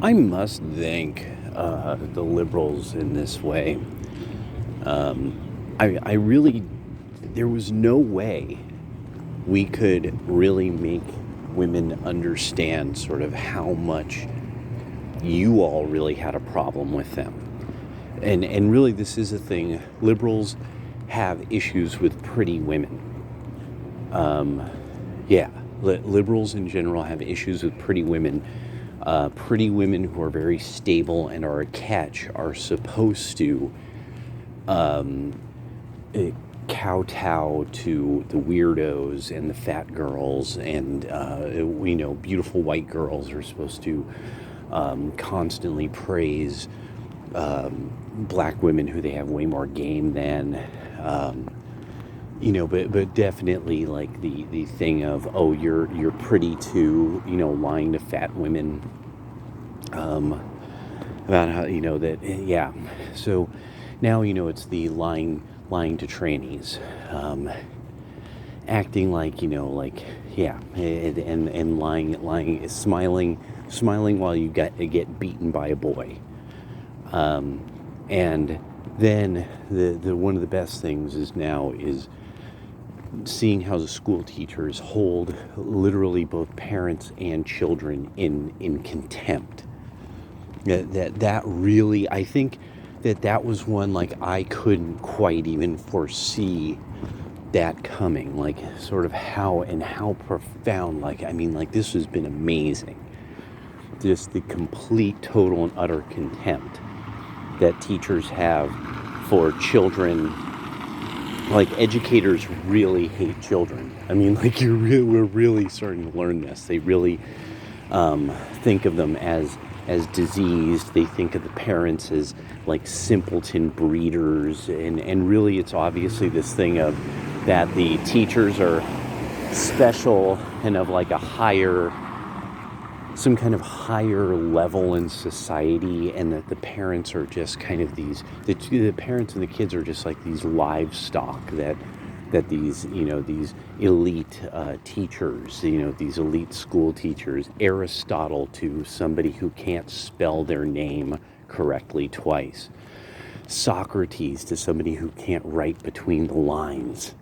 I must thank the liberals in this way. I really, there was no way we could really make women understand sort of how much you all really had a problem with them. And really, this is a thing. Liberals have issues with pretty women. Yeah, liberals in general have issues with pretty women. Pretty women who are very stable and are a catch are supposed to eh, kowtow to the weirdos and the fat girls, and beautiful white girls are supposed to constantly praise black women who they have way more game than. But definitely like the thing of, oh, you're pretty too, lying to fat women, about how, that, yeah. So now, it's the lying to trannies, acting like, yeah, and lying, smiling while you get beaten by a boy. And then the one of the best things is seeing how the school teachers hold literally both parents and children in contempt. That really, I think that was one, like, I couldn't quite even foresee that coming, like, sort of how profound, like, I mean, like, this has been amazing. Just the complete, total, and utter contempt that teachers have for children. Like, educators really hate children. I mean, like, we're really starting to learn this. They really think of them as diseased. They think of the parents as like simpleton breeders, and really it's obviously this thing of that the teachers are special and of like some kind of higher level in society, and that the parents are just kind of the parents and the kids are just like these livestock that these elite teachers, these elite school teachers, Aristotle to somebody who can't spell their name correctly twice, Socrates to somebody who can't write between the lines,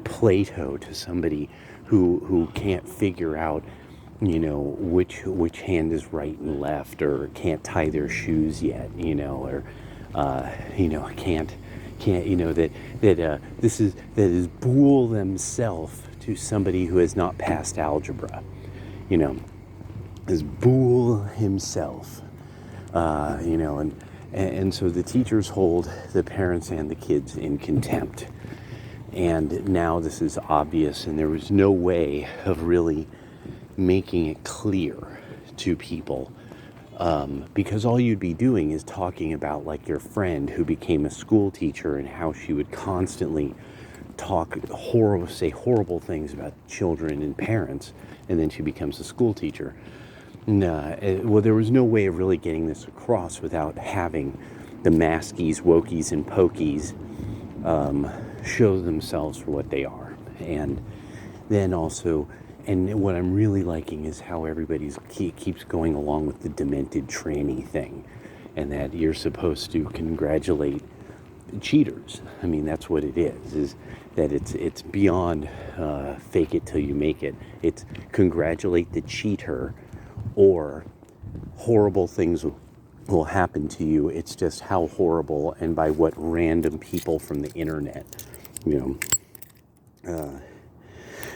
Plato to somebody who can't figure out which hand is right and left, or can't tie their shoes yet, or can't that is Boole themselves to somebody who has not passed algebra, is Boole himself, and so the teachers hold the parents and the kids in contempt. And now this is obvious, and there was no way of really making it clear to people, because all you'd be doing is talking about like your friend who became a school teacher and how she would constantly say horrible things about children and parents, and then she becomes a school teacher. Well, there was no way of really getting this across without having the maskies, wokies, and pokies show themselves for what they are. And then also, and what I'm really liking is how everybody keeps going along with the demented tranny thing, and that you're supposed to congratulate cheaters. I mean, that's what it is that it's beyond fake it till you make it. It's congratulate the cheater, or horrible things will happen to you. It's just how horrible, and by what random people from the internet,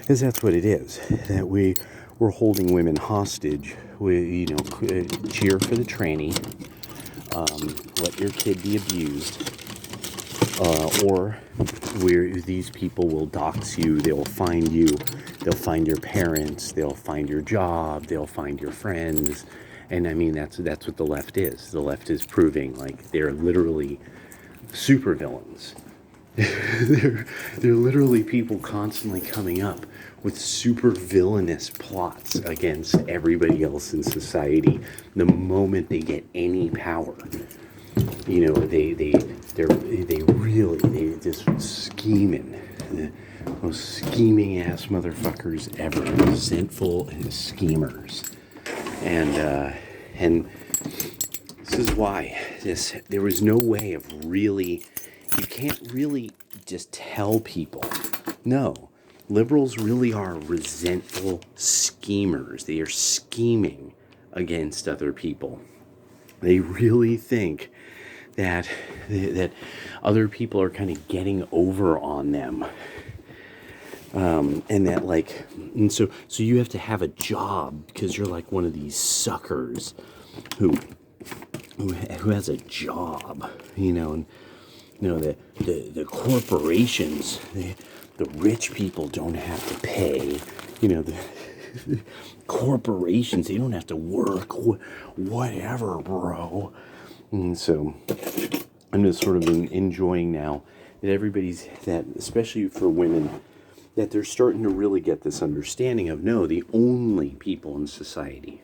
because that's what it is, that we're holding women hostage. We cheer for the tranny, let your kid be abused, or these people will dox you. They'll find you, they'll find your parents, they'll find your job, they'll find your friends. And I mean, that's what the left is. The left is proving like they're literally supervillains. they're literally people constantly coming up with super villainous plots against everybody else in society the moment they get any power. They just scheming, the most scheming ass motherfuckers ever, resentful and schemers. And And this is why there was no way of really, you can't really just tell people. No, liberals really are resentful schemers. They are scheming against other people. They really think that other people are kind of getting over on them. And that and so you have to have a job because you're like one of these suckers who has a job, and the corporations, the rich people don't have to pay, the corporations, they don't have to work, whatever, bro. And so I'm just sort of enjoying now that especially for women, that they're starting to really get this understanding of, no, the only people in society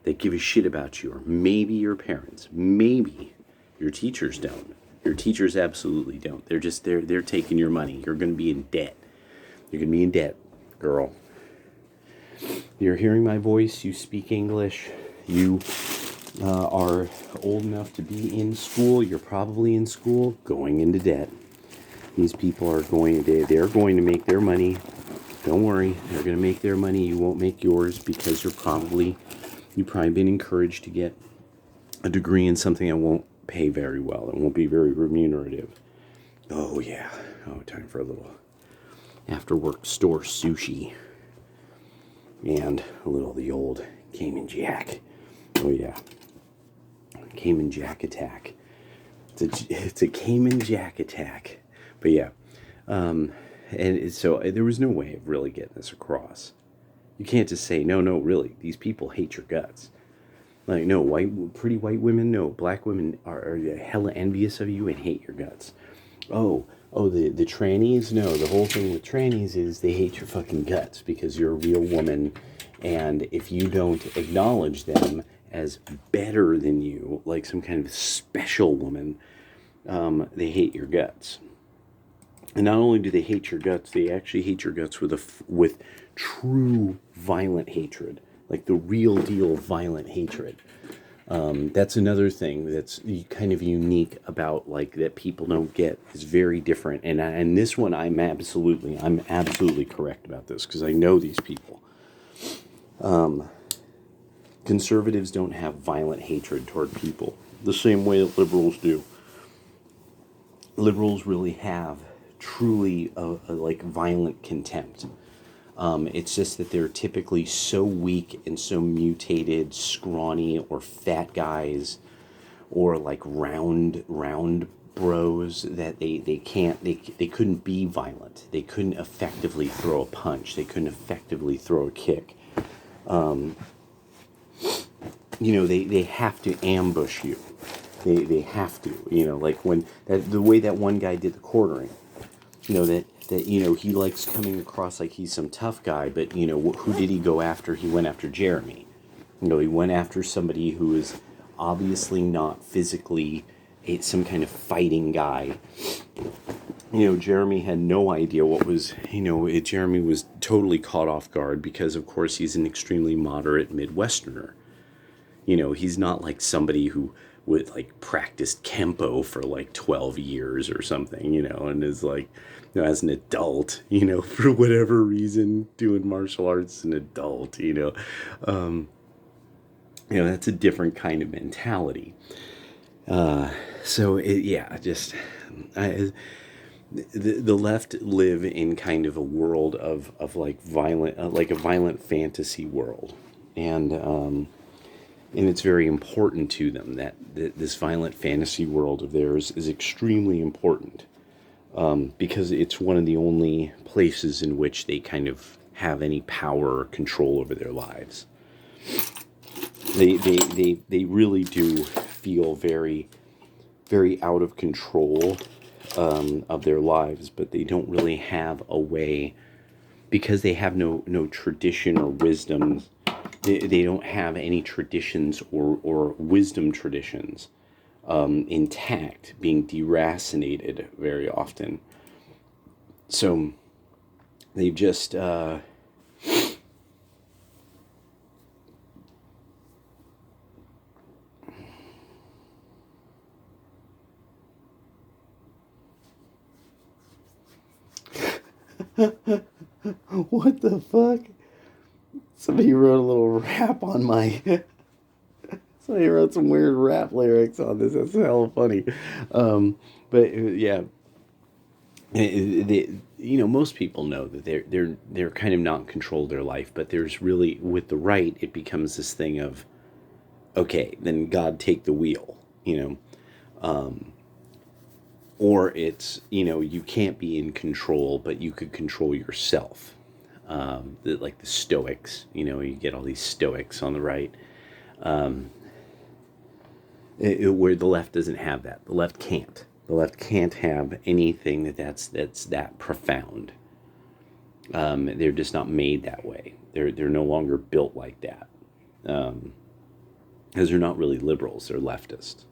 that give a shit about you are maybe your parents, maybe your teachers don't. Your teachers absolutely don't. They're taking your money. You're going to be in debt. You're going to be in debt, girl. You're hearing my voice. You speak English. You are old enough to be in school. You're probably in school, going into debt. These people they're going to make their money. Don't worry, they're going to make their money. You won't make yours because you've probably been encouraged to get a degree in something that won't pay very well. It won't be very remunerative. Oh yeah. Oh, time for a little after work store sushi and a little of the old Cayman Jack. Oh yeah. Cayman Jack attack. It's a Cayman Jack attack. But yeah, and so there was no way of really getting this across. You can't just say, no, really, these people hate your guts. Like, no, pretty white women, no, black women are hella envious of you and hate your guts. Oh, the trannies, no, the whole thing with trannies is they hate your fucking guts because you're a real woman, and if you don't acknowledge them as better than you, like some kind of special woman, they hate your guts. And not only do they hate your guts, they actually hate your guts with true violent hatred, like the real deal violent hatred. That's another thing that's kind of unique about that people don't get. Is very different. And this one I'm absolutely correct about this because I know these people. Conservatives don't have violent hatred toward people the same way that liberals do. Liberals really have truly violent contempt. It's just that they're typically so weak and so mutated, scrawny or fat guys, or like round bros that they couldn't be violent. They couldn't effectively throw a punch. They couldn't effectively throw a kick. They have to ambush you. They have to, like when the way that one guy did the quartering, that he likes coming across like he's some tough guy, but who did he go after? He went after Jeremy. He went after somebody who is obviously not physically some kind of fighting guy. Jeremy had no idea what was, Jeremy was totally caught off guard because of course he's an extremely moderate Midwesterner. He's not like somebody who would practiced Kempo for 12 years or something, and is as an adult, for whatever reason, doing martial arts as an adult, that's a different kind of mentality. The left live in kind of a world of violent, like a violent fantasy world. And it's very important to them that this violent fantasy world of theirs is extremely important because it's one of the only places in which they kind of have any power or control over their lives. They really do feel very, very out of control of their lives, but they don't really have a way because they have no tradition or wisdom. They don't have any traditions or wisdom traditions intact, being deracinated very often. So they've just What the fuck? Somebody wrote a little rap on my. Somebody wrote some weird rap lyrics on this. That's hella funny. But yeah, most people know that they're kind of not in control of their life. But there's really, with the right, it becomes this thing of, okay, then God take the wheel. Or it's, you can't be in control, but you could control yourself. Like the Stoics, you get all these Stoics on the right, where the left doesn't have that. The left can't. The left can't have anything that's that profound. They're just not made that way. They're no longer built like that, because they're not really liberals. They're leftists.